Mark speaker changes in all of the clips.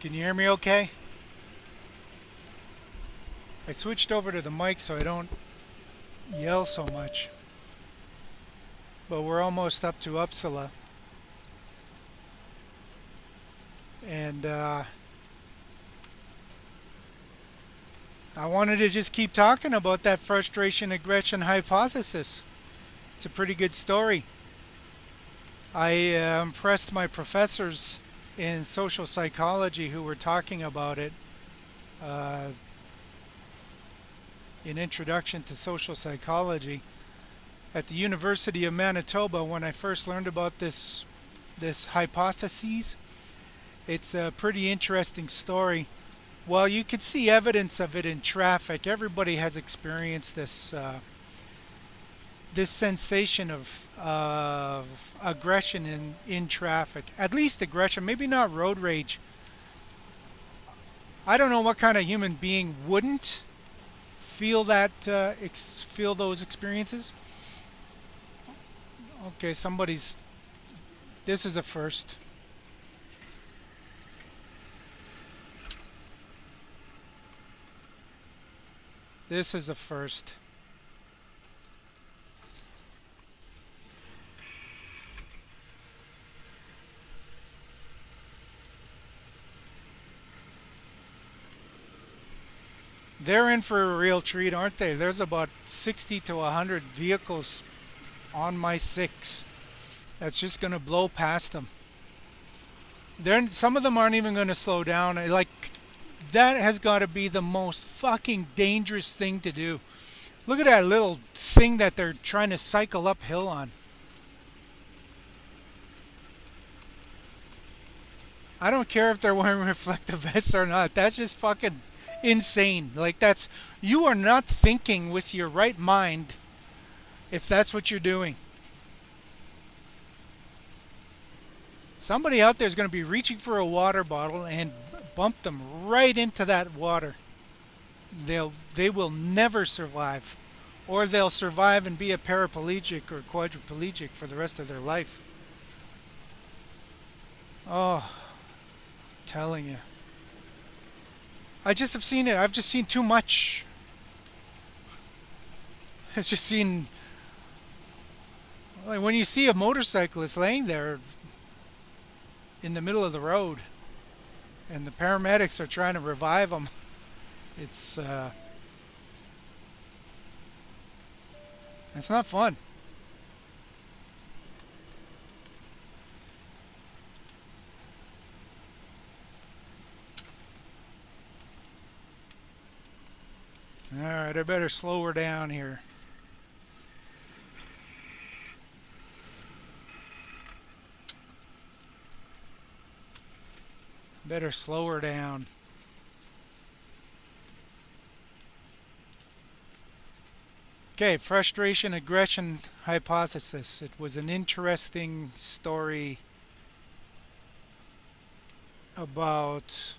Speaker 1: Can you hear me okay? I switched over to the mic so I don't yell so much. But we're almost up to Uppsala. And I wanted to just keep talking about that frustration aggression hypothesis. It's a pretty good story. I impressed my professors in social psychology who were talking about it uh, in Introduction to Social Psychology at the University of Manitoba when I first learned about this hypothesis. It's a pretty interesting story. Well, you can see evidence of it in traffic. Everybody has experienced this sensation of aggression in traffic. At least aggression, maybe not road rage. I don't know what kind of human being wouldn't feel feel those experiences. Okay, somebody's. This is a first. This is a first. They're in for a real treat, aren't they? There's about 60 to 100 vehicles on my six that's just going to blow past them. Some of them aren't even going to slow down. Like, that has got to be the most fucking dangerous thing to do. Look at that little thing that they're trying to cycle uphill on. I don't care if they're wearing reflective vests or not. That's just fucking insane. Like, you are not thinking with your right mind if that's what you're doing. Somebody out there is going to be reaching for a water bottle and bump them right into that water. They will never survive, or they'll survive and be a paraplegic or quadriplegic for the rest of their life. Oh, I'm telling you. I just have seen it. I've just seen too much. I've just seen, like, when you see a motorcyclist laying there in the middle of the road and the paramedics are trying to revive them. It's it's not fun. All right, I better slow her down here. Better slow her down. Okay, frustration aggression hypothesis. It was an interesting story about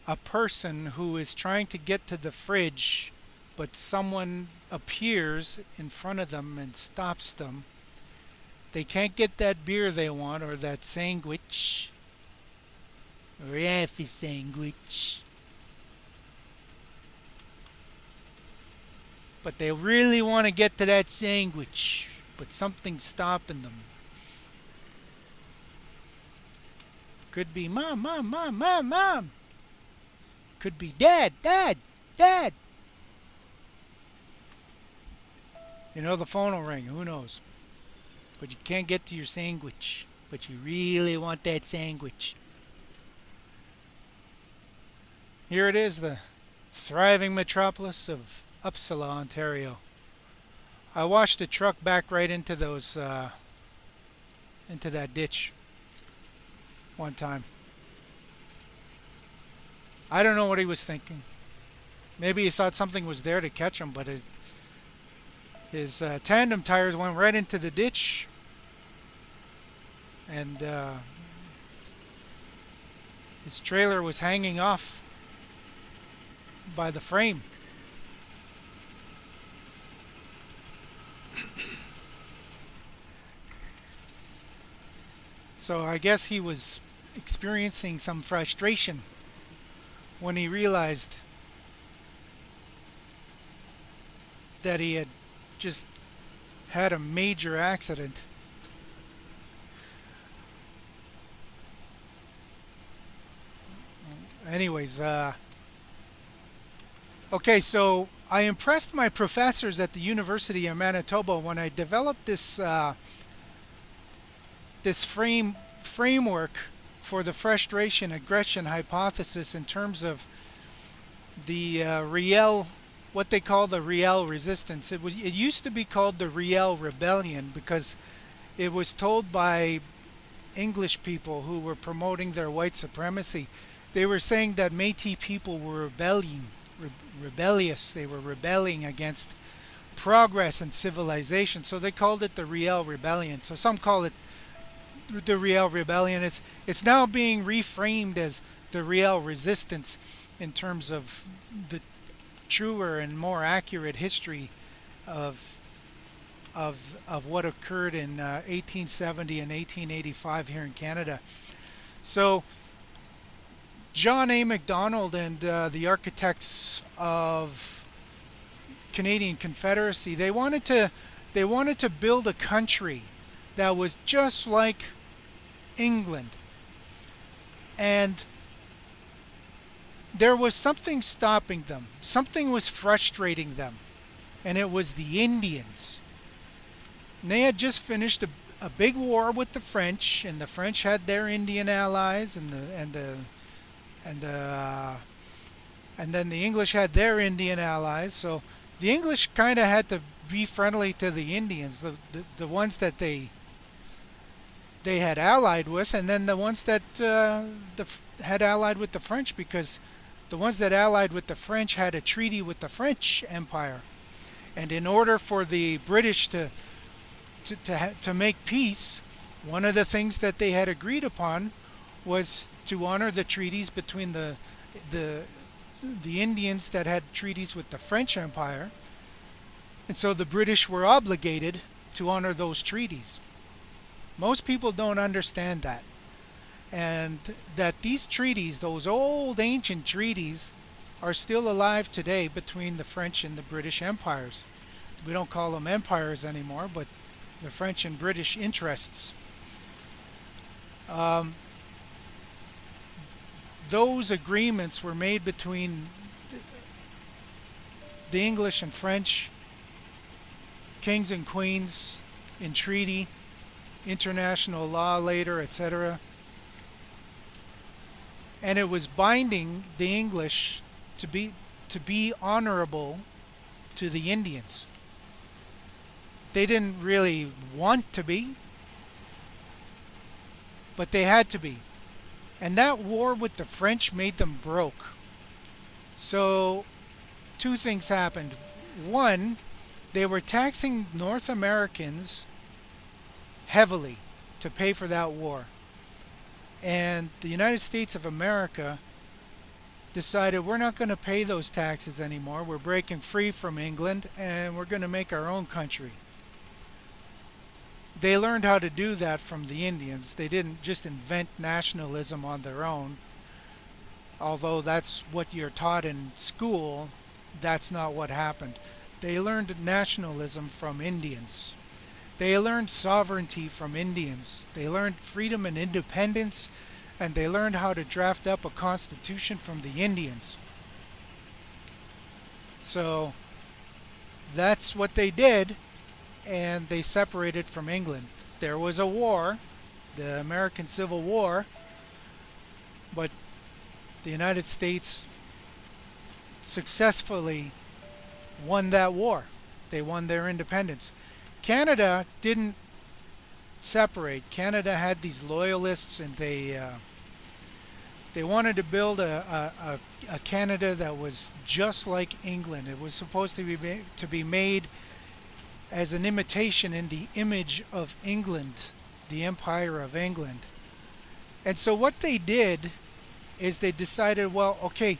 Speaker 1: a person who is trying to get to the fridge, but someone appears in front of them and stops them. They can't get that beer they want or that sandwich or half a sandwich. But they really want to get to that sandwich, but something's stopping them. Could be mom, mom, mom, mom, mom. Could be dad, dad, dad. You know, the phone will ring. Who knows? But you can't get to your sandwich. But you really want that sandwich. Here it is, the thriving metropolis of Uppsala, Ontario. I watched the truck back right into into that ditch one time. I don't know what he was thinking. Maybe he thought something was there to catch him, but his tandem tires went right into the ditch, and his trailer was hanging off by the frame. So I guess he was experiencing some frustration when he realized that he had just had a major accident. Anyways, okay, so I impressed my professors at the University of Manitoba when I developed this framework for the frustration aggression hypothesis in terms of the Riel, what they call the Riel resistance. It used to be called the Riel rebellion because it was told by English people who were promoting their white supremacy. They were saying that Métis people were rebellious. They were rebelling against progress and civilization. So they called it the Riel rebellion. So some call it the Riel rebellion. It's now being reframed as the Riel resistance in terms of the truer and more accurate history of of what occurred in 1870 and 1885 here in Canada. So John A. Macdonald and the architects of Canadian Confederacy, they wanted to build a country that was just like England. And there was something stopping them. Something was frustrating them. And it was the Indians. And they had just finished a big war with the French, and the French had their Indian allies, and then the English had their Indian allies. So the English kind of had to be friendly to the Indians, the ones that they had allied with, and then the ones that had allied with the French, because the ones that allied with the French had a treaty with the French Empire. And in order for the British to make peace, one of the things that they had agreed upon was to honor the treaties between the Indians that had treaties with the French Empire. And so the British were obligated to honor those treaties. Most people don't understand that. And that these treaties, those old ancient treaties, are still alive today between the French and the British empires. We don't call them empires anymore, but the French and British interests. Those agreements were made between the English and French kings and queens in treaty, international law later, etc. And it was binding the English to be honorable to the Indians. They didn't really want to be, but they had to be. And that war with the French made them broke. So two things happened. One, they were taxing North Americans heavily to pay for that war. And the United States of America decided, we're not going to pay those taxes anymore. We're breaking free from England, and we're going to make our own country. They learned how to do that from the Indians. They didn't just invent nationalism on their own. Although that's what you're taught in school, that's not what happened. They learned nationalism from Indians. They learned sovereignty from Indians. They learned freedom and independence, and they learned how to draft up a constitution from the Indians. So that's what they did, and they separated from England. There was a war, the American Civil War, but the United States successfully won that war. They won their independence. Canada didn't separate. Canada had these loyalists, and they wanted to build a Canada that was just like England. It was supposed to be made as an imitation in the image of England, the Empire of England. And so what they did is they decided, well, okay,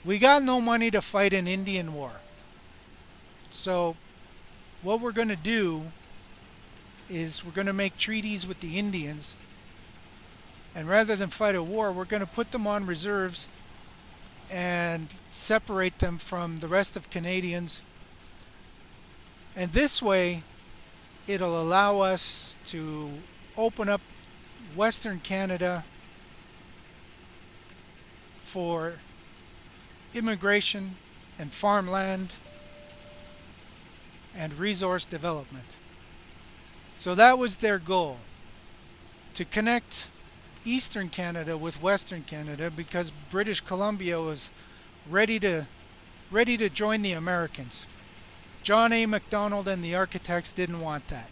Speaker 1: we got no money to fight an Indian war. So what we're going to do is we're going to make treaties with the Indians, and rather than fight a war, we're going to put them on reserves and separate them from the rest of Canadians. And this way, it'll allow us to open up Western Canada for immigration and farmland and resource development. So that was their goal, to connect Eastern Canada with Western Canada, because British Columbia was ready to join the Americans. John A. Macdonald and the architects didn't want that.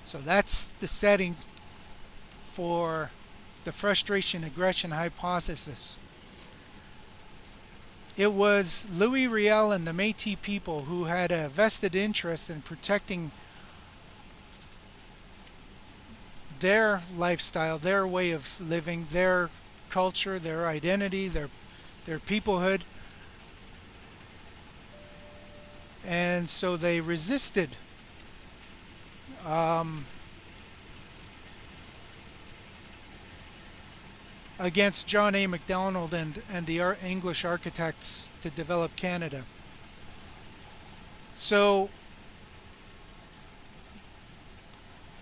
Speaker 1: So that's the setting for the frustration aggression hypothesis. It was Louis Riel and the Métis people who had a vested interest in protecting their lifestyle, their way of living, their culture, their identity, their peoplehood. And so they resisted against John A. Macdonald and the English architects to develop Canada. So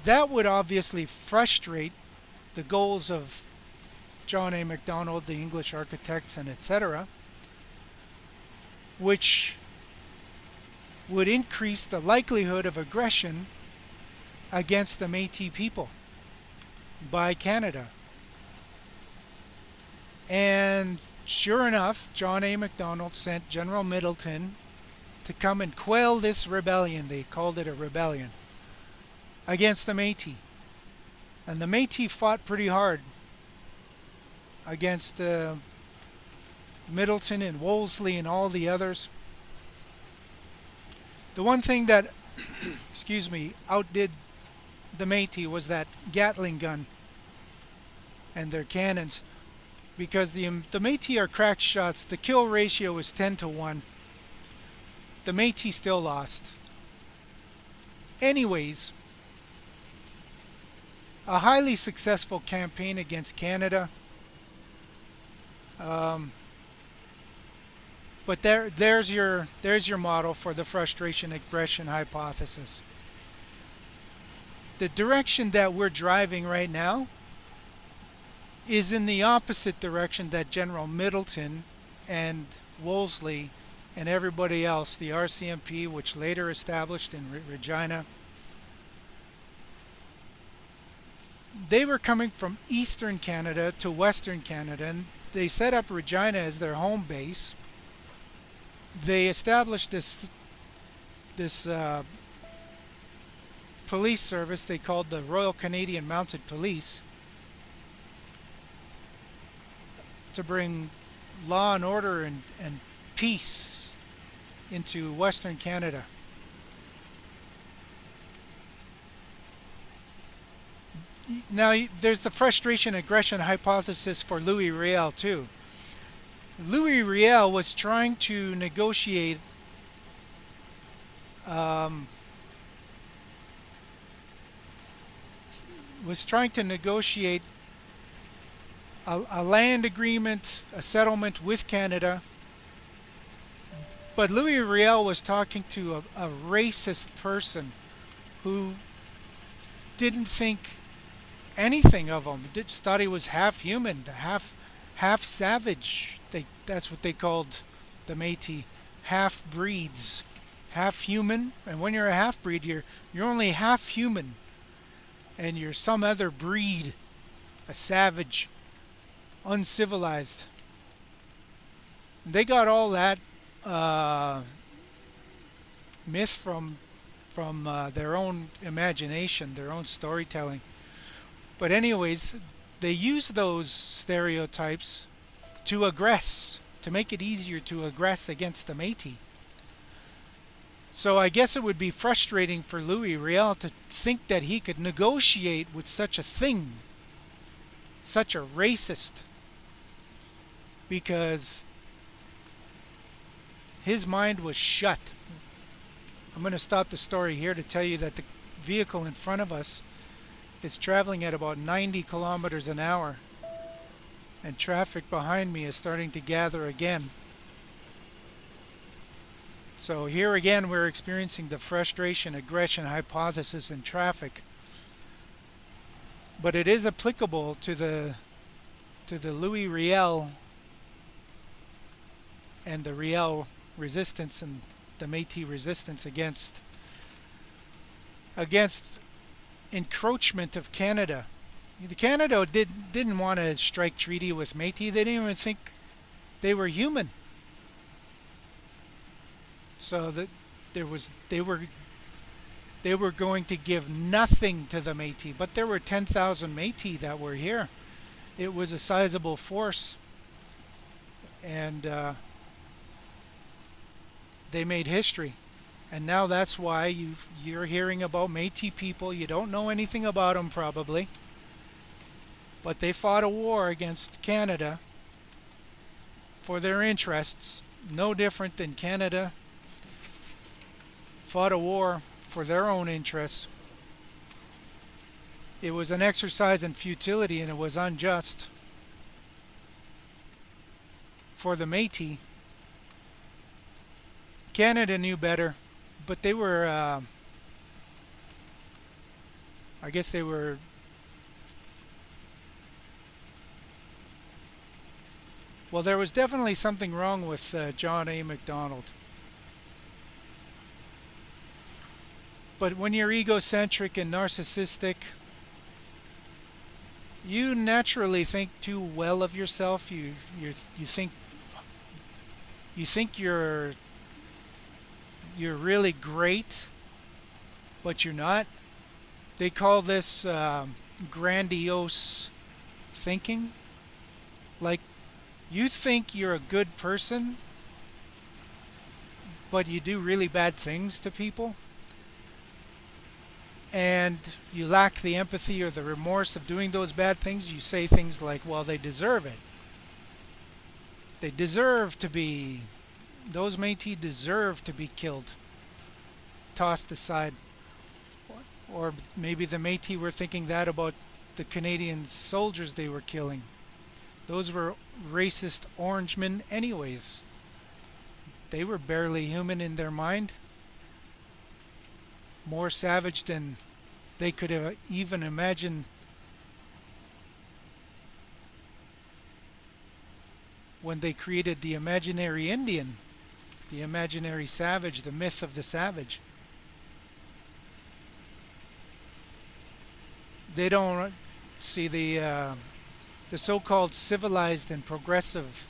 Speaker 1: that would obviously frustrate the goals of John A. Macdonald, the English architects, and etc., which would increase the likelihood of aggression against the Métis people by Canada. And sure enough, John A. Macdonald sent General Middleton to come and quell this rebellion. They called it a rebellion against the Métis. And the Métis fought pretty hard against Middleton and Wolseley and all the others. The one thing that, excuse me, outdid the Métis was that Gatling gun and their cannons, because the Métis are crack shots. The kill ratio was 10-1. The Métis still lost. Anyways, a highly successful campaign against Canada. But there's your model for the frustration aggression hypothesis. The direction that we're driving right now is in the opposite direction that General Middleton and Wolseley and everybody else, the RCMP, which later established in Regina, they were coming from Eastern Canada to Western Canada, and they set up Regina as their home base. They established this police service they called the Royal Canadian Mounted Police to bring law and order and peace into Western Canada. Now, there's the frustration aggression hypothesis for Louis Riel too. Louis Riel was trying to negotiate a land agreement, a settlement with Canada. But Louis Riel was talking to a racist person who didn't think anything of him. Just thought he was half human, half savage. That's what they called the Métis, half breeds, half human. And when you're a half breed, you're only half human, and you're some other breed, a savage, uncivilized. They got all that myth from their own imagination, their own storytelling. But anyways, they use those stereotypes to aggress, to make it easier to aggress against the Métis. So I guess it would be frustrating for Louis Riel to think that he could negotiate with such a thing, such a racist, because his mind was shut. I'm going to stop the story here to tell you that vehicle in front of us is traveling at about 90 kilometers an hour, and traffic behind me is starting to gather again. So here again we're experiencing the frustration aggression hypothesis in traffic, but it is applicable to the Louis Riel and the Riel resistance and the Métis resistance against encroachment of Canada. Canada didn't want to strike treaty with Métis. They didn't even think they were human. So that they were going to give nothing to the Métis, but there were 10,000 Métis that were here. It was a sizable force, and they made history. And now that's why you're hearing about Métis people. You don't know anything about them probably, but they fought a war against Canada for their interests, no different than Canada fought a war for their own interests. It was an exercise in futility, and it was unjust for the Métis. Canada knew better, but they were, I guess they were, well, there was definitely something wrong with John A. Macdonald. But when you're egocentric and narcissistic, you naturally think too well of yourself. You think you're really great, but you're not. They call this grandiose thinking. Like, you think you're a good person, but you do really bad things to people. And you lack the empathy or the remorse of doing those bad things. You say things like, well, they deserve it. They deserve to be, those Métis deserve to be killed, tossed aside. Or maybe the Métis were thinking that about the Canadian soldiers they were killing. Those were racist Orangemen anyways. They were barely human in their mind. More savage than they could have even imagined when they created the imaginary Indian, the imaginary savage, the myth of the savage. They don't see the so-called civilized and progressive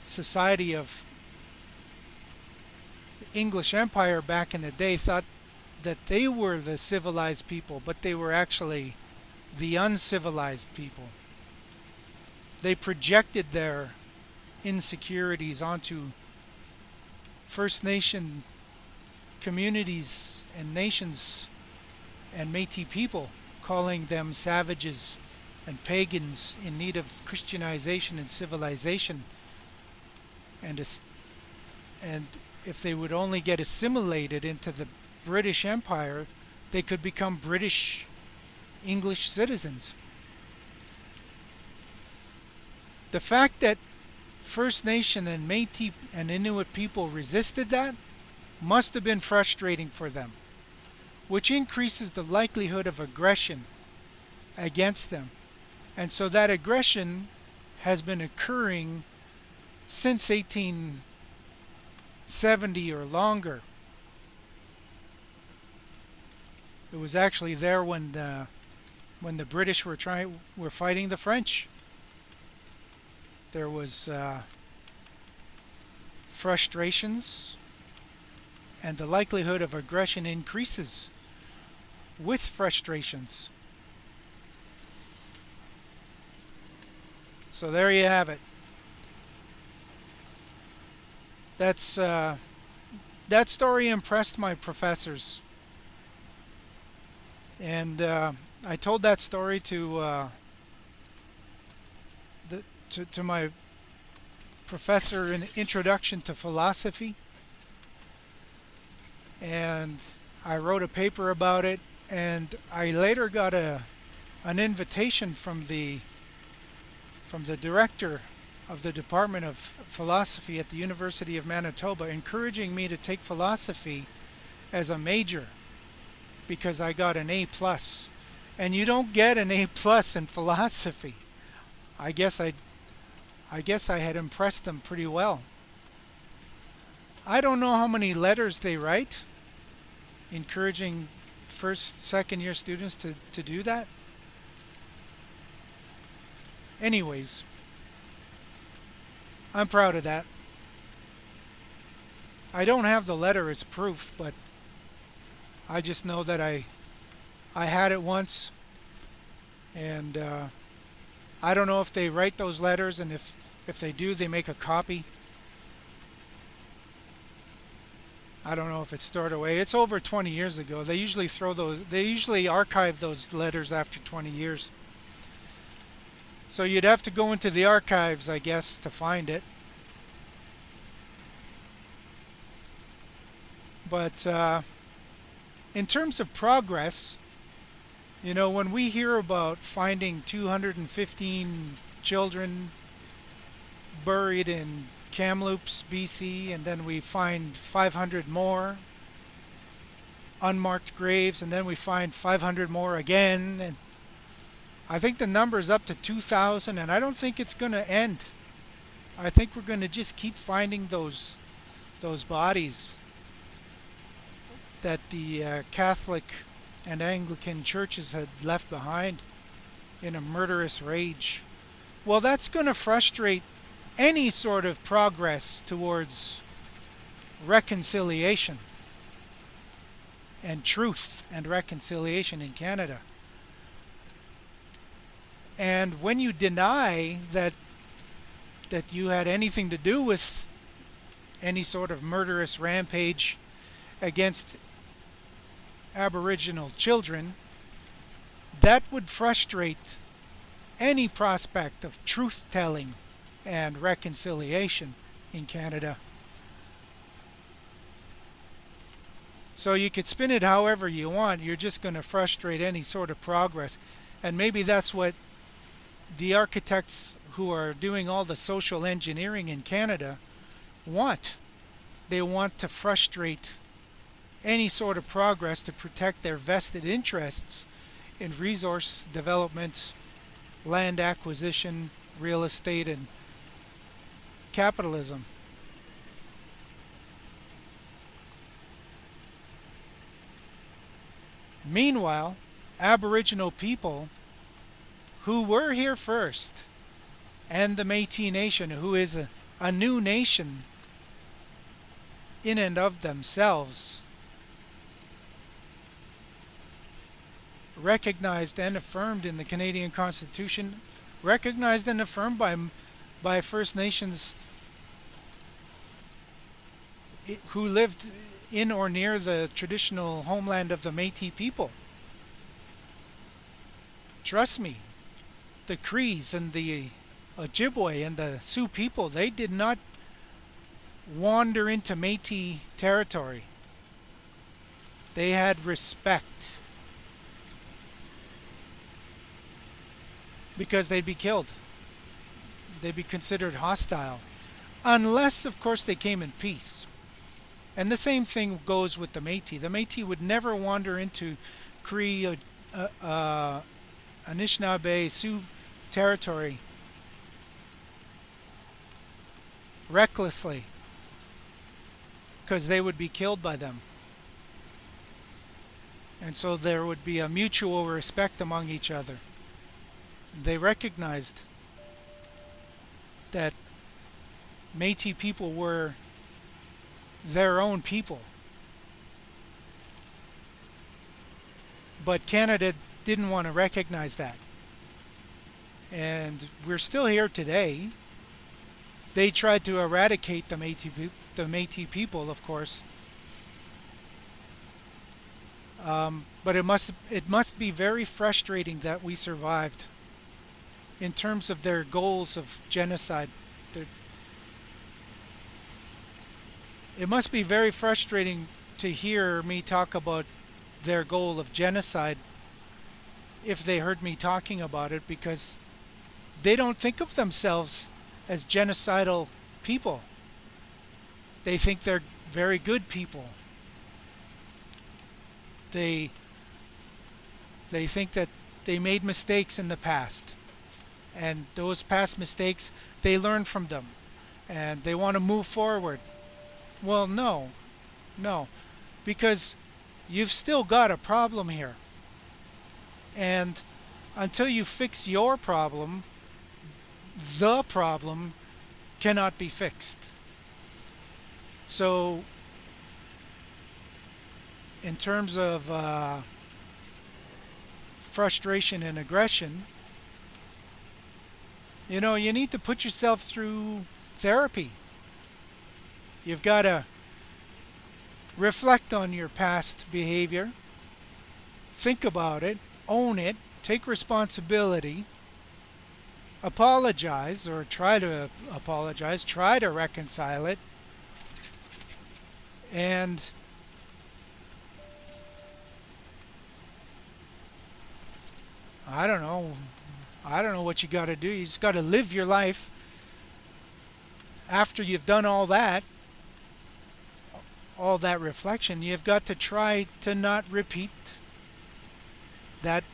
Speaker 1: society of English Empire back in the day thought that they were the civilized people, but they were actually the uncivilized people. They projected their insecurities onto First Nation communities and nations and Métis people, calling them savages and pagans in need of Christianization and civilization, and if they would only get assimilated into the British Empire, they could become British English citizens. The fact that First Nation and Métis and Inuit people resisted that must have been frustrating for them, which increases the likelihood of aggression against them. And so that aggression has been occurring since 1870 or longer. It was actually there when the British were fighting the French. There was frustrations, and the likelihood of aggression increases with frustrations. So there you have it. That story impressed my professors, and I told that story to my professor in Introduction to Philosophy, and I wrote a paper about it, and I later got an invitation from the director of the Department of Philosophy at the University of Manitoba, encouraging me to take philosophy as a major because I got an A plus. And you don't get an A plus in philosophy. I guess I I guess I had impressed them pretty well. I don't know how many letters they write, encouraging first, second year students to do that. Anyways, I'm proud of that. I don't have the letter as proof, but I just know that I had it once, and I don't know if they write those letters, and if they do, they make a copy. I don't know if it's stored away. It's over 20 years ago. They usually throw those. They usually archive those letters after 20 years. So you'd have to go into the archives, I guess, to find it. But in terms of progress, you know, when we hear about finding 215 children buried in Kamloops, BC, and then we find 500 more unmarked graves, and then we find 500 more again, and I think the number is up to 2,000, and I don't think it's going to end. I think we're going to just keep finding those bodies that the Catholic and Anglican churches had left behind in a murderous rage. Well, that's going to frustrate any sort of progress towards reconciliation and truth and reconciliation in Canada. And when you deny that you had anything to do with any sort of murderous rampage against Aboriginal children, that would frustrate any prospect of truth telling and reconciliation in Canada. So you could spin it however you want. You're just going to frustrate any sort of progress. And maybe that's what the architects who are doing all the social engineering in Canada want. They want to frustrate any sort of progress to protect their vested interests in resource development, land acquisition, real estate, and capitalism. Meanwhile, Aboriginal people who were here first, and the Métis Nation, who is a new nation in and of themselves, recognized and affirmed in the Canadian Constitution, recognized and affirmed by First Nations who lived in or near the traditional homeland of the Métis people. Trust me, the Crees and the Ojibwe and the Sioux people, they did not wander into Métis territory. They had respect because they'd be killed. They'd be considered hostile. Unless, of course, they came in peace. And the same thing goes with the Métis. The Métis would never wander into Cree, Anishinaabe, Sioux territory recklessly, because they would be killed by them. And so there would be a mutual respect among each other. They recognized that Métis people were their own people. But Canada didn't want to recognize that. And we're still here today. They tried to eradicate the Métis people, of course. But it must be very frustrating that we survived in terms of their goals of genocide. It must be very frustrating to hear me talk about their goal of genocide if they heard me talking about it, because they don't think of themselves as genocidal people. They think they're very good people. They they think that they made mistakes in the past, and those past mistakes, they learn from them, and they want to move forward. Well, no, no, because you've still got a problem here, and until you fix your problem, the problem cannot be fixed. So, in terms of frustration and aggression, you need to put yourself through therapy. You've got to reflect on your past behavior, think about it, own it, take responsibility, apologize or try to apologize, try to reconcile it, and I don't know. I don't know what you got to do. You just got to live your life after you've done all that reflection. You've got to try to not repeat that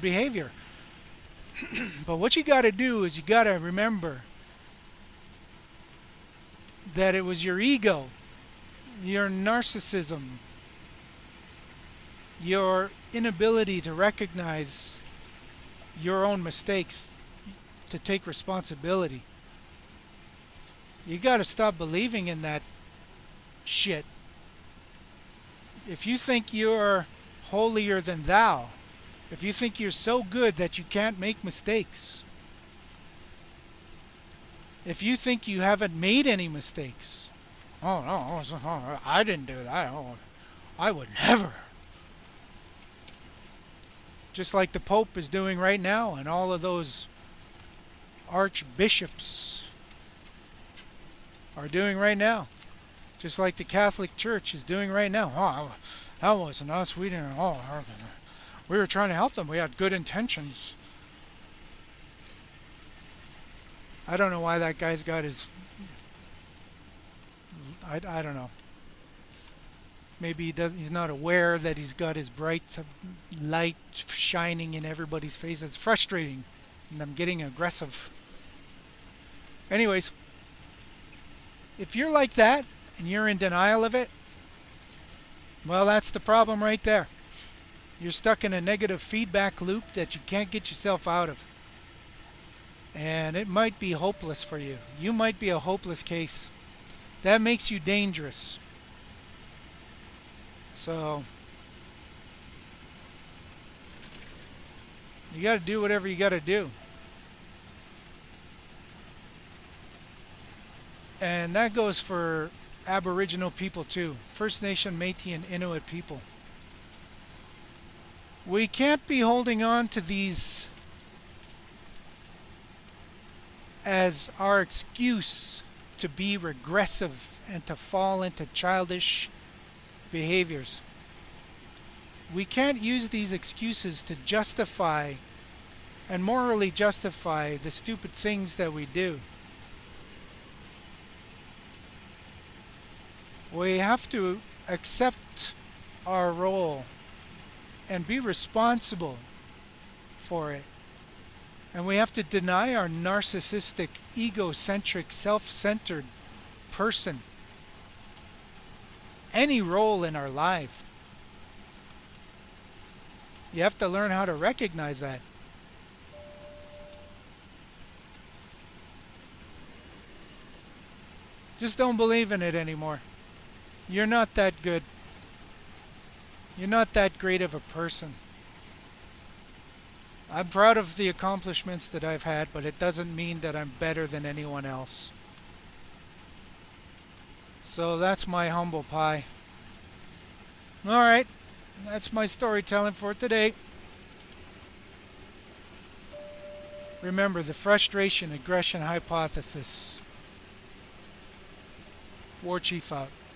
Speaker 1: behavior. But what you got to do is you got to remember that it was your ego, your narcissism, your inability to recognize your own mistakes, to take responsibility. You got to stop believing in that shit. If you think you're holier than thou, if you think you're so good that you can't make mistakes, if you think you haven't made any mistakes, oh no, I didn't do that. Oh, I would never. Just like the Pope is doing right now, and all of those archbishops are doing right now. Just like the Catholic Church is doing right now. Oh, that wasn't us. We didn't. Oh, we were trying to help them. We had good intentions. I don't know why that guy's got his. I don't know. Maybe he's not aware that he's got his bright light shining in everybody's face. It's frustrating, and I'm getting aggressive. Anyways, if you're like that and you're in denial of it, well, that's the problem right there. You're stuck in a negative feedback loop that you can't get yourself out of. And it might be hopeless for you. You might be a hopeless case. That makes you dangerous. So, you got to do whatever you got to do. And that goes for Aboriginal people too. First Nation, Métis, and Inuit people. We can't be holding on to these as our excuse to be regressive and to fall into childish behaviors. We can't use these excuses to justify and morally justify the stupid things that we do. We have to accept our role and be responsible for it. And we have to deny our narcissistic, egocentric, self-centered person any role in our life. You have to learn how to recognize that. Just don't believe in it anymore. You're not that good. You're not that great of a person. I'm proud of the accomplishments that I've had, but it doesn't mean that I'm better than anyone else. So that's my humble pie. Alright, that's my storytelling for today. Remember the frustration aggression hypothesis. War Chief out.